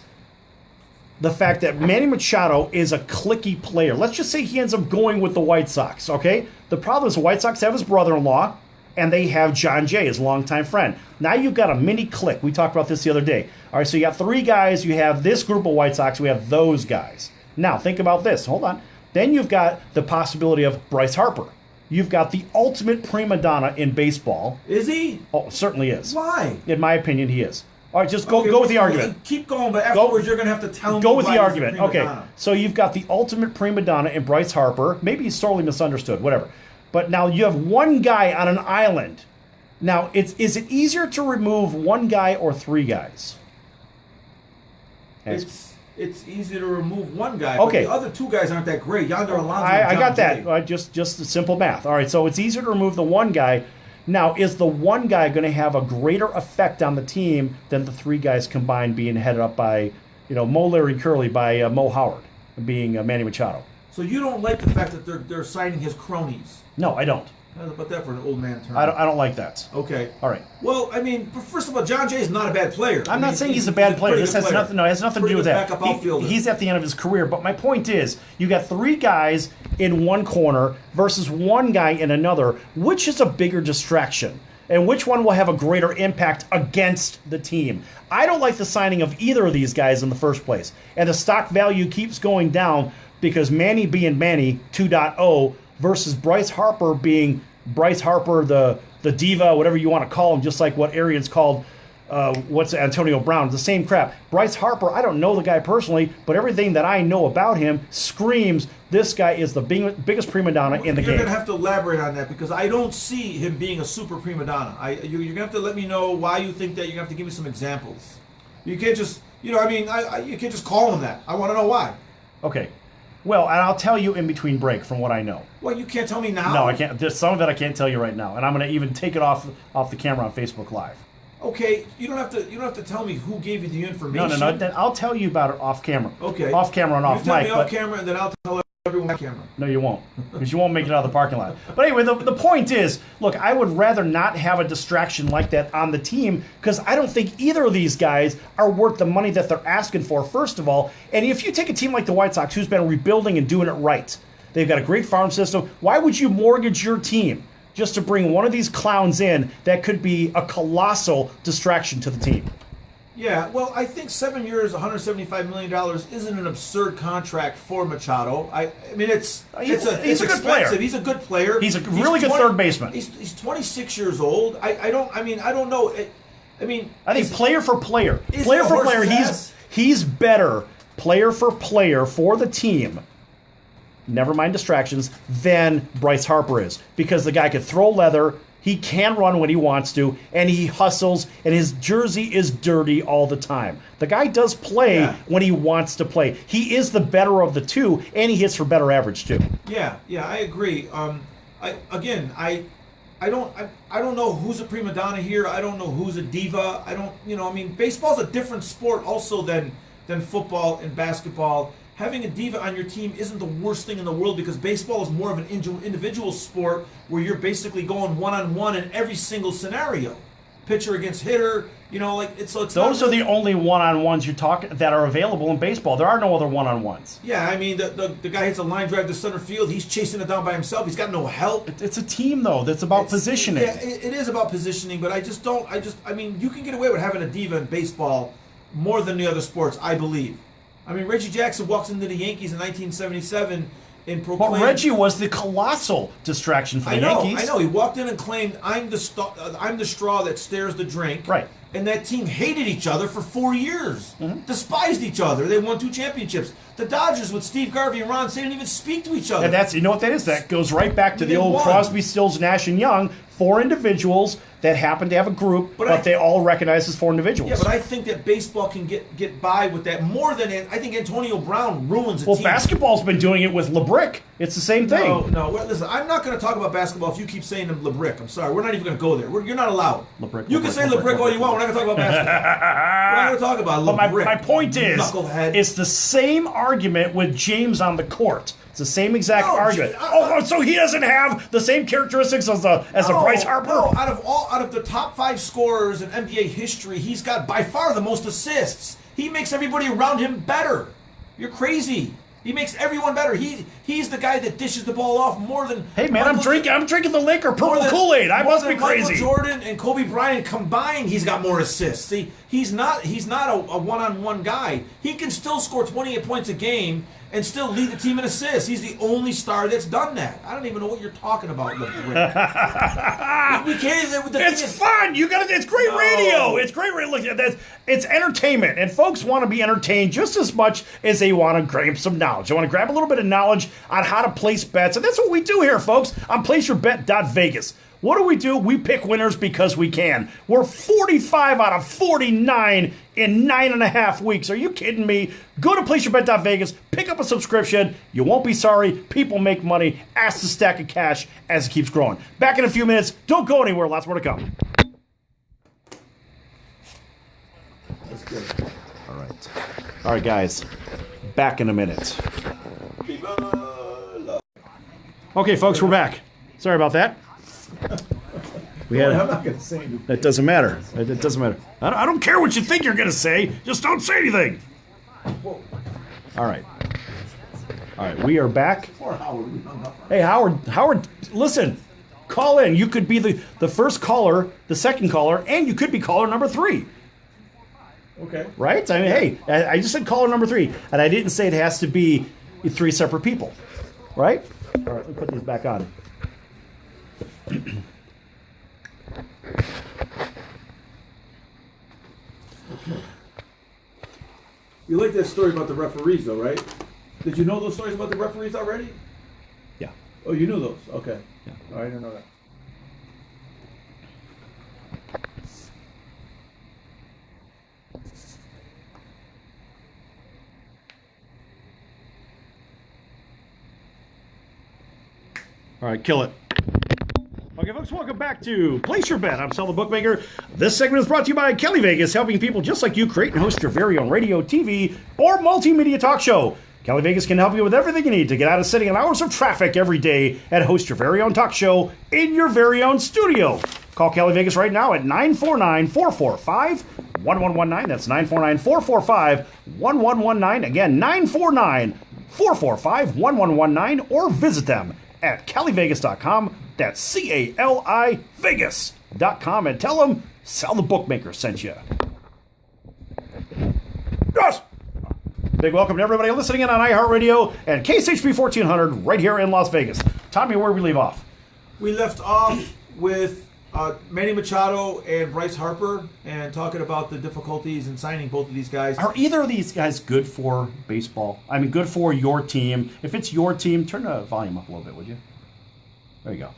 the fact that Manny Machado is a cliquey player, let's just say he ends up going with the White Sox, okay? The problem is the White Sox have his brother-in-law, and they have John Jay, his longtime friend. Now you've got a mini clique. We talked about this the other day. All right, so you got 3 guys. You have this group of White Sox. We have those guys. Now, think about this. Hold on. Then you've got the possibility of Bryce Harper. You've got the ultimate prima donna in baseball. Is he? Oh, certainly is. Why? In my opinion, he is. All right, just go with the argument. Keep going, but afterwards you're going to have to tell me. Go with the argument. Okay, donna. So you've got the ultimate prima donna in Bryce Harper. Maybe he's sorely misunderstood, whatever. But now you have one guy on an island. Now, is it easier to remove one guy or 3 guys? It's easy to remove one guy. Okay. But the other 2 guys aren't that great. Yonder Alonso. I got that. Just the simple math. All right, so it's easier to remove the one guy. Now, is the one guy going to have a greater effect on the team than the 3 guys combined, being headed up by, Mo, Larry, Curly, by Mo Howard, being Manny Machado? So you don't like the fact that they're signing his cronies? No, I don't. How about that for an old man term? I don't like that. Okay. All right. Well, I mean, first of all, John Jay is not a bad player. I'm not saying he's a bad player. This has nothing. No, it has nothing to do with that. He's at the end of his career. But my point is, you got 3 guys in one corner versus one guy in another. Which is a bigger distraction, and which one will have a greater impact against the team? I don't like the signing of either of these guys in the first place, and the stock value keeps going down because Manny being Manny 2.0 versus Bryce Harper being Bryce Harper, the diva, whatever you want to call him, just like what Arians called what's Antonio Brown, the same crap. Bryce Harper, I don't know the guy personally, but everything that I know about him screams this guy is the biggest prima donna in the game. You're going to have to elaborate on that because I don't see him being a super prima donna. You're going to have to let me know why you think that. You're going to have to give me some examples. You can't just, you can't just call him that. I want to know why. Okay. Well, and I'll tell you in between break from what I know. Well, you can't tell me now? No, I can't. There's some of it I can't tell you right now, and I'm going to even take it off the camera on Facebook Live. Okay, you don't have to tell me who gave you the information. No. Then I'll tell you about it off camera. Okay. Off camera and off mic. You tell me off camera, and then I'll tell everyone on camera. No, you won't, because you won't make it out of the parking lot. But anyway, the point is, look, I would rather not have a distraction like that on the team because I don't think either of these guys are worth the money that they're asking for, first of all. And if you take a team like the White Sox, who's been rebuilding and doing it right, they've got a great farm system, why would you mortgage your team just to bring one of these clowns in that could be a colossal distraction to the team? Yeah, well, I think 7 years, $175 million isn't an absurd contract for Machado. I mean, it's he's a good player. He's a good player. He's a really good third baseman. He's 26 years old. I don't know. I think player for player, he's better player for player for the team. Never mind distractions, than Bryce Harper is. Because the guy could throw leather, he can run when he wants to, and he hustles, and his jersey is dirty all the time. The guy does play when he wants to play. He is the better of the two, and he hits for better average too. Yeah, I agree. I don't know who's a prima donna here. I don't know who's a diva. Baseball's a different sport also than football and basketball. Having a diva on your team isn't the worst thing in the world because baseball is more of an individual sport where you're basically going one-on-one in every single scenario. Pitcher against hitter, Those are the only one-on-ones that are available in baseball. There are no other one-on-ones. Yeah, I mean, the guy hits a line drive to center field. He's chasing it down by himself. He's got no help. It's a team, though. That's about positioning. Yeah, it is about positioning, but you can get away with having a diva in baseball more than the other sports, I believe. I mean, Reggie Jackson walks into the Yankees in 1977 and proclaimed... But Reggie was the colossal distraction for the Yankees. I know. He walked in and claimed, I'm the straw that stirs the drink. Right. And that team hated each other for 4 years. Mm-hmm. Despised each other. They won 2 championships. The Dodgers with Steve Garvey and Ron Cey didn't even speak to each other. And you know what that is? That goes right back to the old Crosby, Stills, Nash, and Young. 4 individuals that happen to have a group, but they all recognize as 4 individuals. Yeah, but I think that baseball can get by with that more than I think Antonio Brown ruins a team. Well, basketball's been doing it with LeBrick. It's the same thing. No. Well, listen, I'm not going to talk about basketball if you keep saying LeBrick. I'm sorry. We're not even going to go there. You're not allowed. You can say LeBrick all you want. We're not going to talk about basketball. We're not going to talk about LeBrick. But my point is, knucklehead. It's the same argument with James on the court. It's the same exact argument. So he doesn't have the same characteristics as a Bryce Harper? No, out of the top 5 scorers in NBA history, he's got by far the most assists. He makes everybody around him better. You're crazy. He makes everyone better. He's the guy that dishes the ball off more than... Hey, man, I'm drinking the Laker purple Kool-Aid. I must be crazy. Michael Jordan and Kobe Bryant combined, he's got more assists. See, he's not a one-on-one guy. He can still score 28 points a game and still lead the team in assists. He's the only star that's done that. I don't even know what you're talking about, Rick. We can't. It's fun. It's great radio. It's great radio. Look, it's entertainment, and folks want to be entertained just as much as they want to grab some knowledge. They want to grab a little bit of knowledge on how to place bets, and that's what we do here, folks, on PlaceYourBet.Vegas. What do? We pick winners because we can. We're 45 out of 49 in 9.5 weeks. Are you kidding me? Go to PlaceYourBet.Vegas, pick up a subscription. You won't be sorry. People make money. Ask the stack of cash as it keeps growing. Back in a few minutes. Don't go anywhere. Lots more to come. That's good. All right, guys. Back in a minute. Okay, folks, we're back. Sorry about that. I'm not going to say anything. That doesn't matter. It doesn't matter. I don't care what you think you're going to say. Just don't say anything. Whoa. All right. We are back. Poor Howard. Hey, Howard, listen. Call in. You could be the first caller, the second caller, and you could be caller number 3. Okay. Right? I mean, hey, I just said caller number 3, and I didn't say it has to be 3 separate people. Right? All right, let me put these back on. You like that story about the referees, though, right? Did you know those stories about the referees already? Yeah. Oh, you knew those. Okay. Yeah. Oh, I didn't know that. All right, kill it. Okay, folks, welcome back to Place Your Bet. I'm Sal the Bookmaker. This segment is brought to you by Kelly Vegas, helping people just like you create and host your very own radio, TV, or multimedia talk show. Kelly Vegas can help you with everything you need to get out of sitting in hours of traffic every day and host your very own talk show in your very own studio. Call Kelly Vegas right now at 949-445-1119. That's 949-445-1119. Again, 949-445-1119, or visit them at CaliVegas.com. That's CALI Vegas.com, and tell them Sal the Bookmaker sent you. Yes! Big welcome to everybody listening in on iHeartRadio and KSHP 1400 right here in Las Vegas. Tommy, where did we leave off? We left off with Manny Machado and Bryce Harper and talking about the difficulties in signing both of these guys. Are either of these guys good for baseball? I mean, good for your team. If it's your team, turn the volume up a little bit, would you? There you go.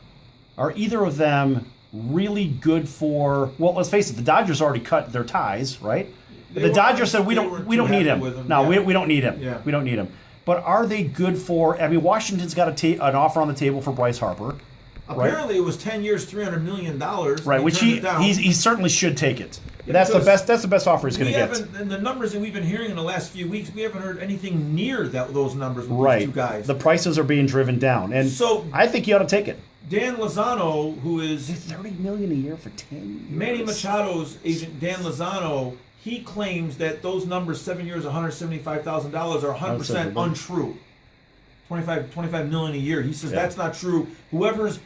Are either of them really good for... Well, let's face it, the Dodgers already cut their ties, right? The Dodgers said we don't need him. No, yeah. we don't need him. Yeah. We don't need him. But are they good for... I mean, Washington's got an offer on the table for Bryce Harper. Apparently, it was 10 years, $300 million. Right, which he certainly should take it. Yeah, that's the best offer he's going to get. And the numbers that we've been hearing in the last few weeks, we haven't heard anything near those numbers with right. these two guys. The prices are being driven down, and so I think you ought to take it. Dan Lozano, who is $30 million a year for 10 years. Manny Machado's agent, Dan Lozano, he claims that those numbers, 7 years, $175,000, are 100% untrue. 25 million a year. He says that's not true. Whoever's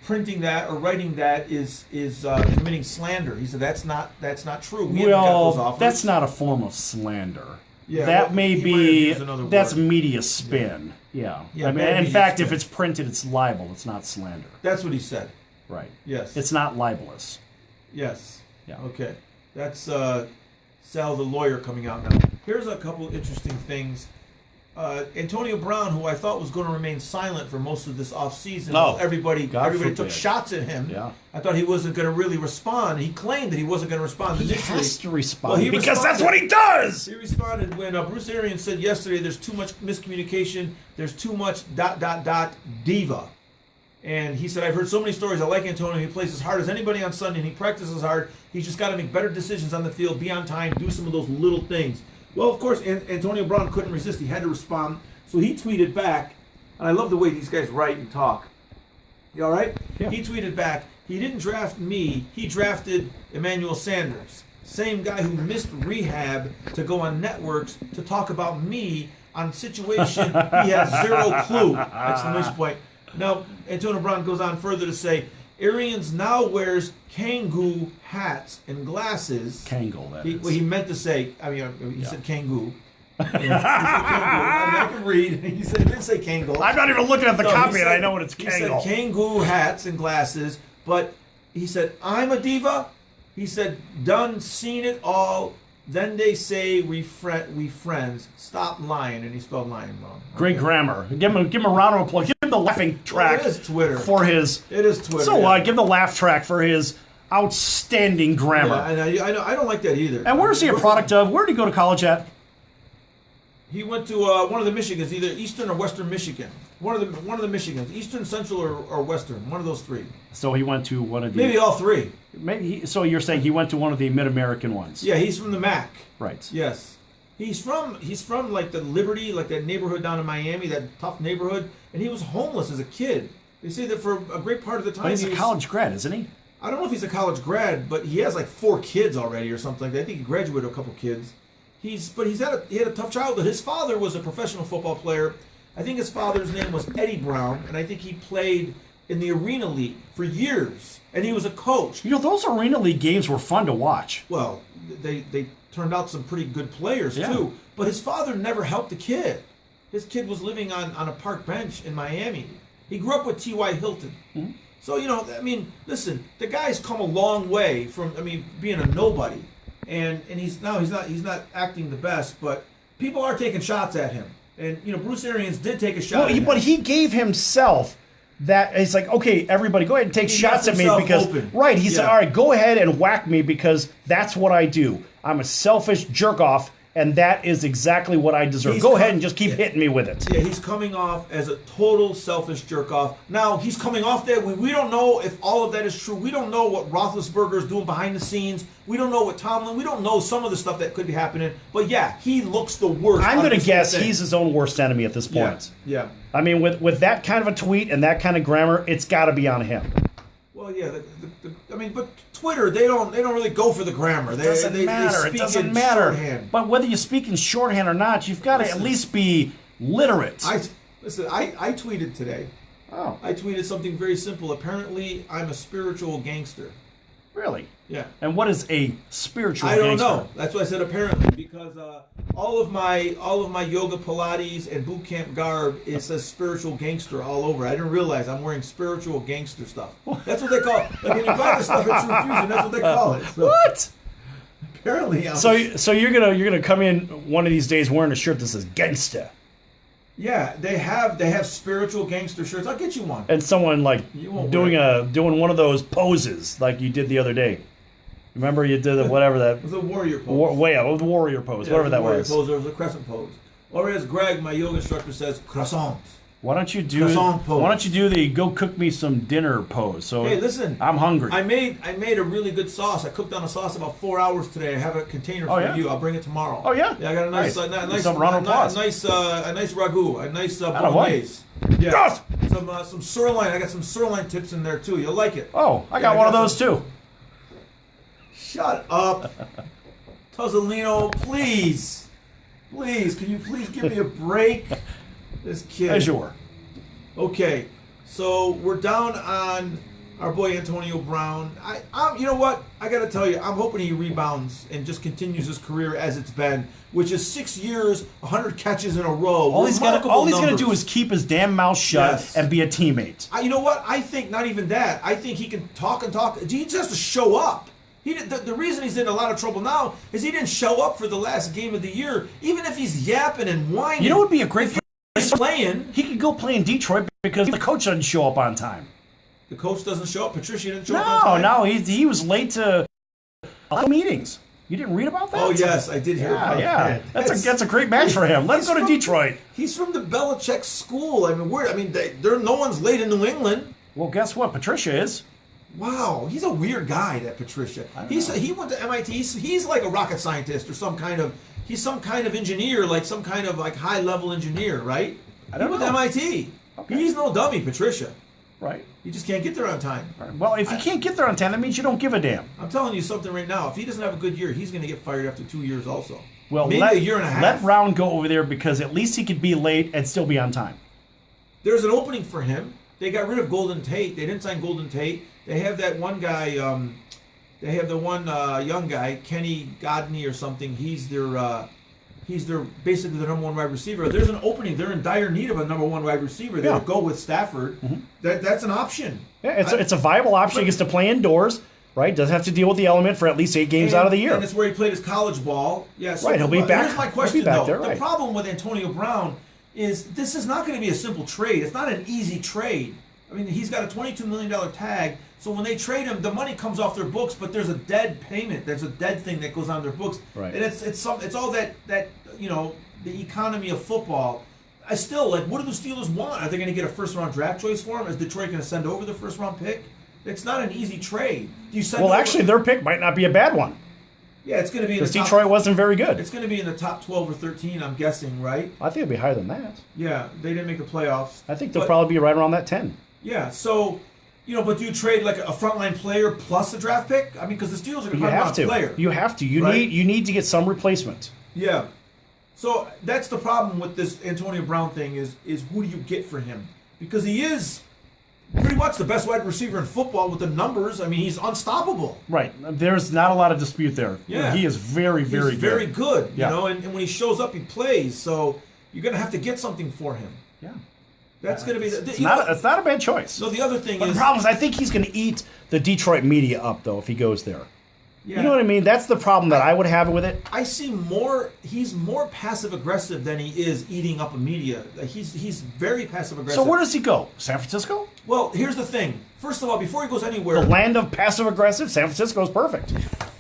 printing that or writing that is committing slander. He said that's not true. We haven't got those offers. That's not a form of slander. Yeah, that may be that's word. Media spin. Yeah. Yeah I mean, in fact, spin. if it's printed, it's libel. It's not slander. That's what he said. Right. Yes. It's not libelous. Yes. Yeah. Okay. That's Sal the lawyer coming out now. Here's a couple interesting things. Antonio Brown, who I thought was going to remain silent for most of this offseason, everybody took shots at him. Yeah. I thought he wasn't going to really respond. He claimed that he wasn't going to respond initially. He has to respond because responded. that's what he does. He responded when Bruce Arians said yesterday there's too much miscommunication, there's too much ... diva. And he said, I've heard so many stories. I like Antonio. He plays as hard as anybody on Sunday, and he practices hard. He's just got to make better decisions on the field, be on time, do some of those little things. Well, of course, Antonio Brown couldn't resist. He had to respond. So he tweeted back, and I love the way these guys write and talk. You all right? Yeah. He tweeted back, he didn't draft me. He drafted Emmanuel Sanders. Same guy who missed rehab to go on networks to talk about me on situation he has zero clue. Exclamation point. Now, Antonio Brown goes on further to say, Arians now wears Kangoo hats and glasses. Kangol, that is. Well, he meant to say, he said Kangoo. I can read. He didn't say Kangol. I'm not even looking at the copy, and I know what it's Kangol. He said Kangoo hats and glasses, but he said, I'm a diva. He said, done, seen it all. Then they say we friends. Stop lying, and he spelled lying wrong. Okay. Great grammar. Give him a round of applause. Give him the laughing track. It is Twitter. For his. It is Twitter. So what? Give him the laugh track for his outstanding grammar. Yeah, I know. I don't like that either. And where's he a product of? Where did he go to college at? He went to one of the Michigans, either Eastern or Western Michigan. One of the Michigans, Eastern, Central, or Western. One of those three. So he went to one of the. Maybe all three. So you're saying he went to one of the Mid-American ones? Yeah, he's from the MAC. Right. Yes, he's from like the Liberty, like that neighborhood down in Miami, that tough neighborhood, and he was homeless as a kid. They say that for a great part of the time. But he's a college grad, isn't he? I don't know if he's a college grad, but he has like 4 kids already or something like that. I think he graduated a couple kids. He had a tough childhood. His father was a professional football player. I think his father's name was Eddie Brown, and I think he played in the Arena League for years, and he was a coach. You know, those Arena League games were fun to watch. Well, they turned out some pretty good players, too. But his father never helped the kid. His kid was living on a park bench in Miami. He grew up with T.Y. Hilton. Mm-hmm. So, listen, the guy's come a long way from, being a nobody. and he's not acting the best, but people are taking shots at him. And Bruce Arians did take a shot. Well, at him. But he gave himself that. It's like, okay, everybody, go ahead and take shots at me because open. Right. He said, all right, go ahead and whack me because that's what I do. I'm a selfish jerk off. And that is exactly what I deserve. Go ahead and just keep hitting me with it. Yeah, he's coming off as a total selfish jerk-off. Now, he's coming off that. We don't know if all of that is true. We don't know what Roethlisberger is doing behind the scenes. We don't know what Tomlin. We don't know some of the stuff that could be happening. But, yeah, he looks the worst. I'm going to guess he's his own worst enemy at this point. Yeah. I mean, with that kind of a tweet and that kind of grammar, it's got to be on him. Well, yeah. But Twitter, they don't really go for the grammar. It doesn't matter. It doesn't matter. Shorthand. But whether you speak in shorthand or not, you've got to at least be literate. I tweeted today. Oh. I tweeted something very simple. Apparently, I'm a spiritual gangster. Really? Yeah. And what is a spiritual gangster? I don't gangster? know. That's why I said apparently, because all of my yoga, Pilates, and boot camp garb is a spiritual gangster all over. I didn't realize I'm wearing spiritual gangster stuff. That's what they call it. Like when you buy the stuff at True Fusion, that's what they call it. So, what? Apparently. So you're gonna come in one of these days wearing a shirt that says gangster. Yeah, they have spiritual gangster shirts. I'll get you one. And someone doing one of those poses like you did the other day. Remember you did whatever that. It was a warrior pose. The warrior pose, whatever that was. Pose, or it was a crescent pose. Or as Greg, my yoga instructor, says, croissant. Why don't you do the go cook me some dinner pose? So hey, listen, I'm hungry. I made a really good sauce. I cooked on a sauce about 4 hours today. I have a container for you. I'll bring it tomorrow. Oh yeah. Yeah, I got a nice ragu, a nice bolognese. Yeah. Yes! Some sirloin. I got some sirloin tips in there too. You'll like it. Oh, I got one of those too. Shut up, Tozzolino, please. Please, can you please give me a break? This kid. As you were. Okay, so we're down on our boy Antonio Brown. You know what? I got to tell you, I'm hoping he rebounds and just continues his career as it's been, which is 6 years, 100 catches in a row. All he's going to do is keep his damn mouth shut and be a teammate. You know what? I think not even that. I think he can talk and talk. He just has to show up. The reason he's in a lot of trouble now is he didn't show up for the last game of the year, even if he's yapping and whining. You know what would be a great place playing? He could go play in Detroit because the coach doesn't show up on time. The coach doesn't show up? Patricia didn't show up on time? No, he was late to a lot of meetings. You didn't read about that? Oh, yes, I did hear about that. That's a great match for him. Let him go to Detroit. He's from the Belichick school. No one's late in New England. Well, guess what? Patricia is. Wow, he's a weird guy, that Patricia. He went to MIT. He's like a rocket scientist or he's some kind of engineer, like some kind of like high-level engineer, right? He went to MIT. Okay. He's no dummy, Patricia. Right. You just can't get there on time. Right. Well, if you can't get there on time, that means you don't give a damn. I'm telling you something right now. If he doesn't have a good year, he's going to get fired after 2 years also. Well, maybe a year and a half. Let Brown go over there because at least he could be late and still be on time. There's an opening for him. They got rid of Golden Tate. They didn't sign Golden Tate. They have that one guy. They have the one young guy, Kenny Godney or something. He's their basically the number one wide receiver. There's an opening. They're in dire need of a number one wide receiver. They would go with Stafford. Mm-hmm. That's an option. Yeah, it's a viable option. He gets to play indoors, right? Doesn't have to deal with the element for at least 8 games out of the year. And it's where he played his college ball. Yeah, so right. He'll be back. Here's my question though. There, right. The problem with Antonio Brown is this is not going to be a simple trade. It's not an easy trade. I mean, he's got a $22 million tag. So when they trade him, the money comes off their books, but there's a dead payment. There's a dead thing that goes on their books. Right. And it's all that the economy of football. I still what do the Steelers want? Are they going to get a first-round draft choice for him? Is Detroit going to send over the first-round pick? It's not an easy trade. Actually, their pick might not be a bad one. Yeah, it's going to be in the top, Detroit wasn't very good. It's going to be in the top 12 or 13, I'm guessing, right? I think it'll be higher than that. Yeah, they didn't make the playoffs. I think they'll probably be right around that 10. Yeah, so, but do you trade like a frontline player plus a draft pick? I mean, because the Steelers are going to want a player. You have to. You need to get some replacement. Yeah. So that's the problem with this Antonio Brown thing is who do you get for him? Because he is pretty much the best wide receiver in football with the numbers. I mean, he's unstoppable. Right. There's not a lot of dispute there. Yeah. He is very, very good. Very good. You know, and when he shows up, he plays. So you're going to have to get something for him. Yeah. That's going to be... It's not a bad choice. So the other thing is... The problem is I think he's going to eat the Detroit media up, though, if he goes there. Yeah. You know what I mean? That's the problem that I would have with it. I see he's more passive aggressive than he is eating up a media. He's very passive aggressive. So where does he go? San Francisco? Well, here's the thing. First of all, before he goes The anywhere, land of passive aggressive? San Francisco is perfect.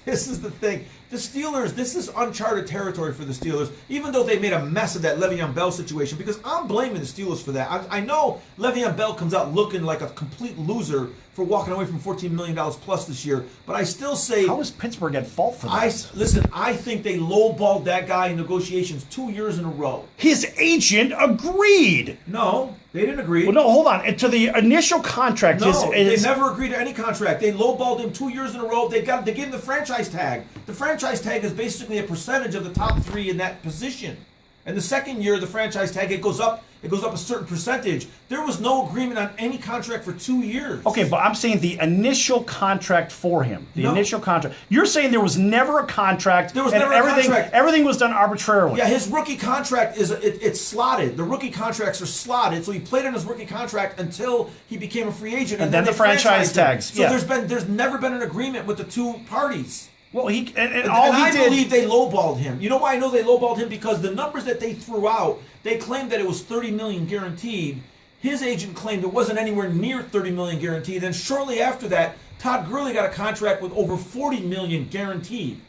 this is the thing. The Steelers, this is uncharted territory for the Steelers, even though they made a mess of that Le'Veon Bell situation, because I'm blaming the Steelers for that. I know Le'Veon Bell comes out looking like a complete loser for walking away from $14 million plus this year, but I still say... How is Pittsburgh at fault for that? Listen, I think they lowballed that guy in negotiations 2 years in a row. His agent agreed. No, they didn't agree. Well, no, hold on. And to the initial contract, No, they never agreed to any contract. They lowballed him 2 years in a row. They gave him the franchise tag. The franchise tag is basically a percentage of the top three in that position. And the second year, the franchise tag, it goes up a certain percentage. There was no agreement on any contract for 2 years. Okay, but I'm saying the initial contract for him. No. Initial contract. You're saying there was never a contract. There was and never a contract. Everything was done arbitrarily. Yeah, his rookie contract it's slotted. The rookie contracts are slotted, so he played on his rookie contract until he became a free agent, And then the they franchise franchised him. tags. So Yeah. there's never been an agreement with the two parties. Well, I believe they lowballed him. You know why I know they lowballed him? Because the numbers that they threw out, they claimed that it was $30 million guaranteed. His agent claimed it wasn't anywhere near $30 million guaranteed. Then shortly after that, Todd Gurley got a contract with over $40 million guaranteed.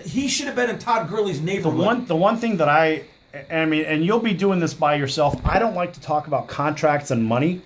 He should have been in Todd Gurley's neighborhood. The one thing that I mean, and you'll be doing this by yourself, I don't like to talk about contracts and money.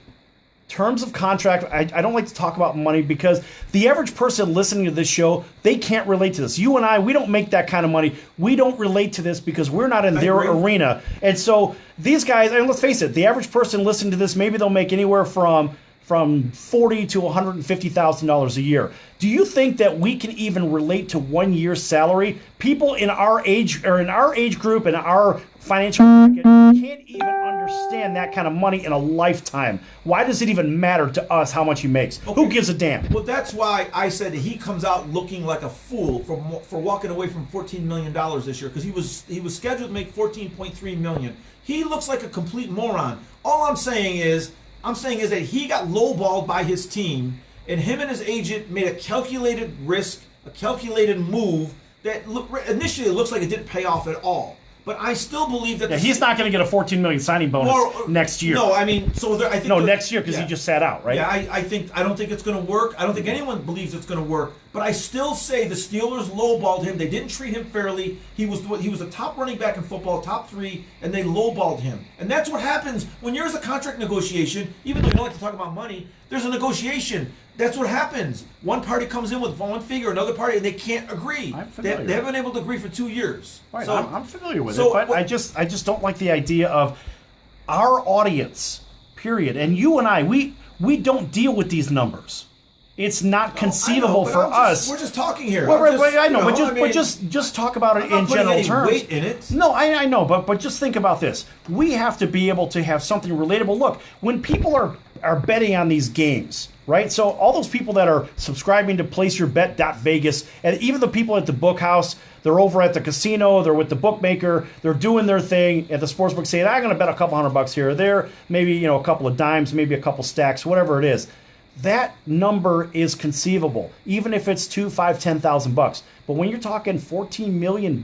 Terms of contract, I don't like to talk about money because the average person listening to this show, they can't relate to this. You and I, we don't make that kind of money. We don't relate to this because we're not in their arena. And so these guys, and let's face it, the average person listening to this, maybe they'll make anywhere from $40,000 to $150,000 a year. Do you think that we can even relate to 1 year's salary? People in our age or in our age group and our financial bracket can't even understand that kind of money in a lifetime. Why does it even matter to us how much he makes? Okay. Who gives a damn? Well, that's why I said that he comes out looking like a fool for walking away from $14 million this year, because he was scheduled to make $14.3 million. He looks like a complete moron. All I'm saying is that he got lowballed by his team, and him and his agent made a calculated risk, a calculated move that initially it looks like it didn't pay off at all. But I still believe that he's not going to get a $14 million signing bonus next year. No, I mean, I think next year because he just sat out, right? Yeah, I don't think it's going to work. I don't think anyone believes it's going to work. But I still say the Steelers lowballed him. They didn't treat him fairly. He was a top running back in football, top three, and they lowballed him. And that's what happens when there's a contract negotiation. Even though you don't like to talk about money, there's a negotiation. That's what happens. One party comes in with one figure, another party, and they can't agree. They haven't been able to agree for 2 years. Right, so, I'm familiar with it, but I just don't like the idea of our audience, period. And you and I, we don't deal with these numbers. It's not conceivable for us. We're just talking here. I know, but just talk about it in general terms. Weight in it. No, I know, but just think about this. We have to be able to have something relatable. Look, when people are betting on these games, right? So all those people that are subscribing to placeyourbet.vegas, and even the people at the book house, they're over at the casino, they're with the bookmaker, they're doing their thing at the sportsbook saying, I'm going to bet a couple $100 here or there, maybe a couple of dimes, maybe a couple stacks, whatever it is. That number is conceivable, even if it's $2,000, $5,000, $10,000. But when you're talking $14 million,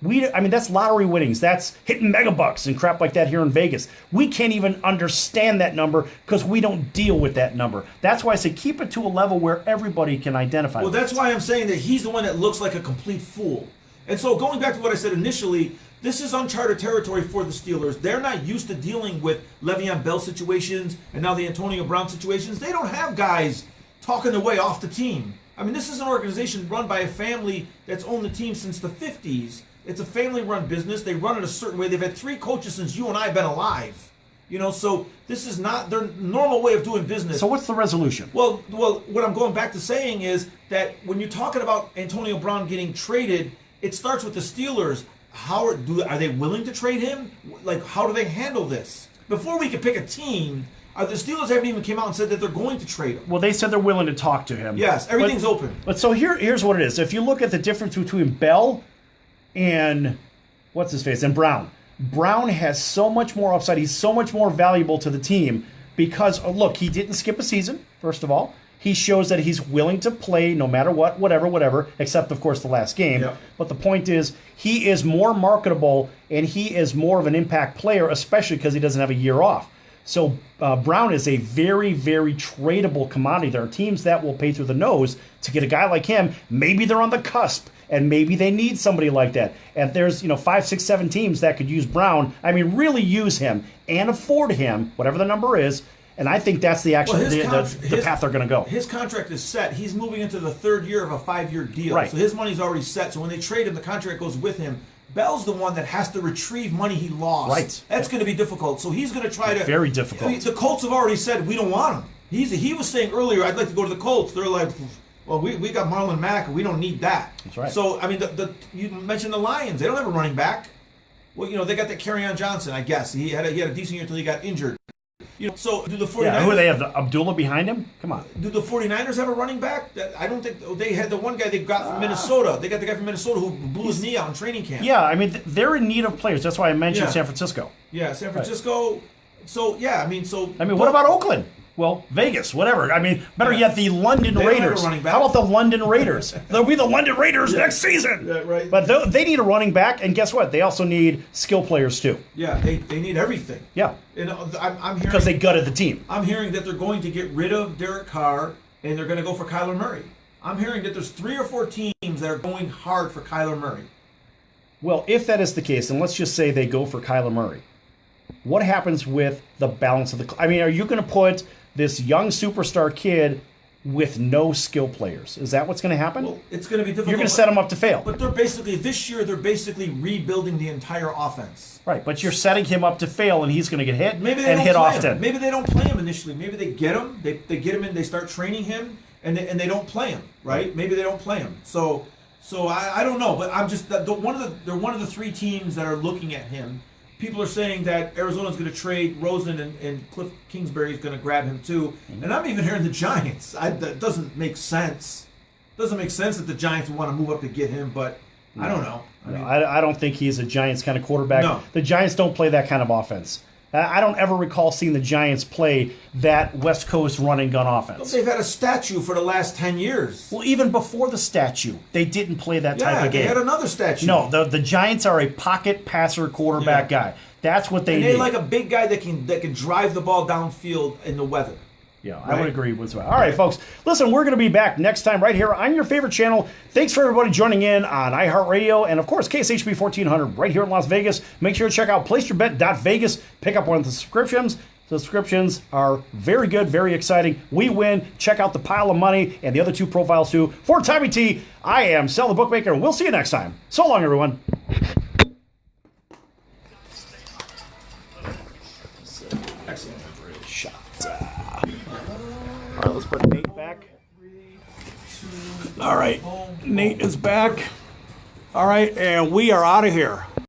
that's lottery winnings. That's hitting megabucks and crap like that here in Vegas. We can't even understand that number because we don't deal with that number. That's why I say keep it to a level where everybody can identify. Well, that's why I'm saying that he's the one that looks like a complete fool. And so going back to what I said initially, this is uncharted territory for the Steelers. They're not used to dealing with Le'Veon Bell situations and now the Antonio Brown situations. They don't have guys talking their way off the team. I mean, this is an organization run by a family that's owned the team since the 50s. It's a family-run business. They run it a certain way. They've had 3 coaches since you and I have been alive. So this is not their normal way of doing business. So what's the resolution? Well, what I'm going back to saying is that when you're talking about Antonio Brown getting traded, it starts with the Steelers. Are they willing to trade him? Like, how do they handle this? Before we can pick a team, the Steelers haven't even came out and said that they're going to trade him. Well, they said they're willing to talk to him. Yes, everything's open. But so here's what it is. If you look at the difference between Bell and and Brown. Brown has so much more upside. He's so much more valuable to the team because, look, he didn't skip a season, first of all. he shows that he's willing to play no matter what, whatever, except, of course, the last game. Yep. But the point is, he is more marketable, and he is more of an impact player, especially because he doesn't have a year off. So Brown is a very, very tradable commodity. There are teams that will pay through the nose to get a guy like him. Maybe they're on the cusp, and maybe they need somebody like that. And there's 5, 6, 7 teams that could use Brown. I mean, really use him and afford him, whatever the number is. And I think that's the path they're going to go. His contract is set. He's moving into the 3rd year of a 5-year deal. Right. So his money's already set. So when they trade him, the contract goes with him. Bell's the one that has to retrieve money he lost. Right. That's going to be difficult. So he's going to try to... Very difficult. I mean, the Colts have already said, we don't want him. He was saying earlier, I'd like to go to the Colts. They're like, well, we got Marlon Mack, and we don't need that. That's right. So, I mean, you mentioned the Lions. They don't have a running back. Well, they got that Kerryon Johnson, I guess. He had a decent year until he got injured. So do the 49ers... Yeah, who do they have? Abdullah behind him? Come on. Do the 49ers have a running back? I don't think... They had the one guy they got from Minnesota. They got the guy from Minnesota who blew his knee out in training camp. Yeah, I mean, they're in need of players. That's why I mentioned San Francisco. Yeah, San Francisco. Right. So, yeah, I mean, what about Oakland? Well, Vegas, whatever. I mean, better yet, the London Raiders. How about the London Raiders? They'll be the London Raiders next season. Yeah, right. But they need a running back, and guess what? They also need skill players, too. Yeah, they need everything. Yeah. And I'm hearing... Because they gutted the team. I'm hearing that they're going to get rid of Derek Carr, and they're going to go for Kyler Murray. I'm hearing that there's 3 or 4 teams that are going hard for Kyler Murray. Well, if that is the case, and let's just say they go for Kyler Murray, what happens with the balance of the... I mean, are you going to put this young superstar kid with no skill players? Is that what's going to happen? Well, it's going to be difficult. You're going to set him up to fail. But this year they're basically rebuilding the entire offense. Right, but you're setting him up to fail, and he's going to get hit and hit often. Maybe they don't play him initially. Maybe they get him, they get him in, they start training him, and they don't play him, right? Maybe they don't play him. So I don't know, but I'm just they're one of the 3 teams that are looking at him. People are saying that Arizona's going to trade Rosen and Cliff Kingsbury's going to grab him too. And I'm even hearing the Giants. That doesn't make sense. It doesn't make sense that the Giants would want to move up to get him, but I don't know. I don't think he's a Giants kind of quarterback. No. The Giants don't play that kind of offense. I don't ever recall seeing the Giants play that West Coast running gun offense. They've had a statue for the last 10 years. Well, even before the statue, they didn't play that type of game. They had another statue. No, the Giants are a pocket passer quarterback guy. That's what they need. They like a big guy that can drive the ball downfield in the weather. Yeah, right? I would agree with that. All right, folks. Listen, we're going to be back next time right here on your favorite channel. Thanks for everybody joining in on iHeartRadio and, of course, KSHB 1400 right here in Las Vegas. Make sure to check out placeyourbet.vegas. Pick up one of the subscriptions. Subscriptions are very good, very exciting. We win. Check out the pile of money and the other 2 profiles, too. For Tommy T, I am Sal the Bookmaker, and we'll see you next time. So long, everyone. Excellent. Shot. All right, let's put Nate back. All right, Nate is back. All right, and we are out of here.